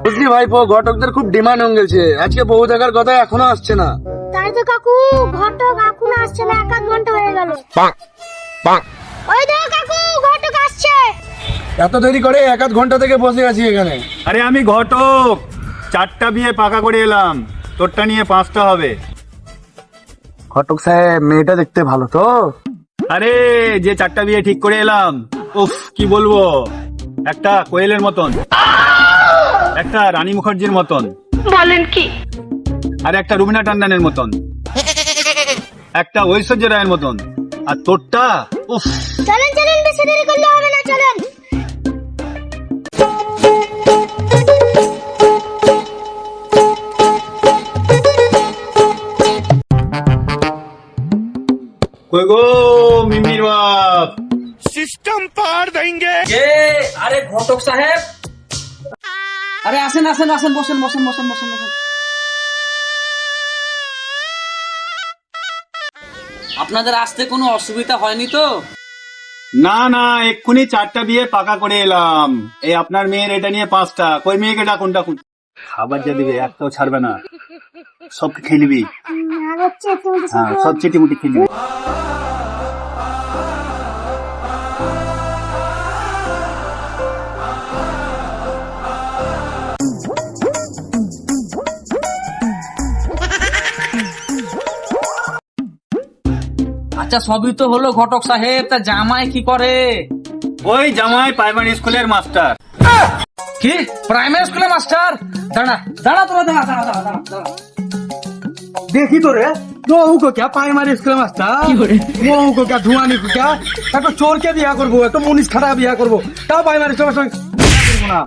বুঝলি ভাইপো, ঘটকদের খুব ডিমান্ড হয়ে গেছে। আজকে বহু দেখার কথা এখনো আসছে না। তাই তো কাকু, ঘটক এখনো আসছে না, 1 ঘন্টা হয়ে গেল। ওই দেখো কাকু, ঘটক আসছে। এত দেরি করে 1 ঘন্টা থেকে বসে আছি এখানে। আরে আমি ঘটক, 4টা বিয়ে পাকা করে এলাম, তোরটা নিয়ে 5টা হবে। ঘটক সাহেব, মেয়েটা দেখতে ভালো তো? আরে যে 4টা বিয়ে ঠিক করে এলাম, উফ কি বলবো, একটা কোয়েলের মতন, একটা রানী মুখার্জির মতন, বলেন কি? আর একটা রুবিনা টান্ডানের মতন, একটা ঐশ্বর্য রায়ের মতন, আর তোরটা উফ। চলেন চলেন, বেশি দেরি করলে হবে না, চলেন। কই গো মিমির বাপ? আরে ঘটক সাহেব, আরে আসেন আসেন আসেন, বসেন বসেন বসেন বসেন বসেন। আপনাদের আসতে কোনো অসুবিধা হয়নি তো? না না, এক্ষুনি 4টা বিয়ে পাকা করে এলাম। এই আপনার মেয়ের এটা নিয়ে 5টা। কই মেয়েকে ডাকুন ডাকুন, খাবার যা দিবে একটাও ছাড়বে না, সব খেয়ে নিবি। হ্যাঁ, সব চেটিমুটি খেয়ে নিবি। আচ্ছা সবই তো হলো ঘটক সাহেব, তা জামাই কি করে? ওই জামাই প্রাইমারি স্কুলের মাস্টার। কি প্রাইমারি স্কুলে মাস্টার? দাঁড়া দাঁড়া তোরা, দাঁড়া দাঁড়া দাঁড়া দাঁড়া দাঁড়া। देखी तो रे, बहू को क्या प्राइमरी स्कूल मास्टर, बहू को क्या धुआनी को क्या, तो चोर के बिया करबो, तो मुनिस खड़ा बिया करबो, ता प्राइमरी स्कूल में करबो ना।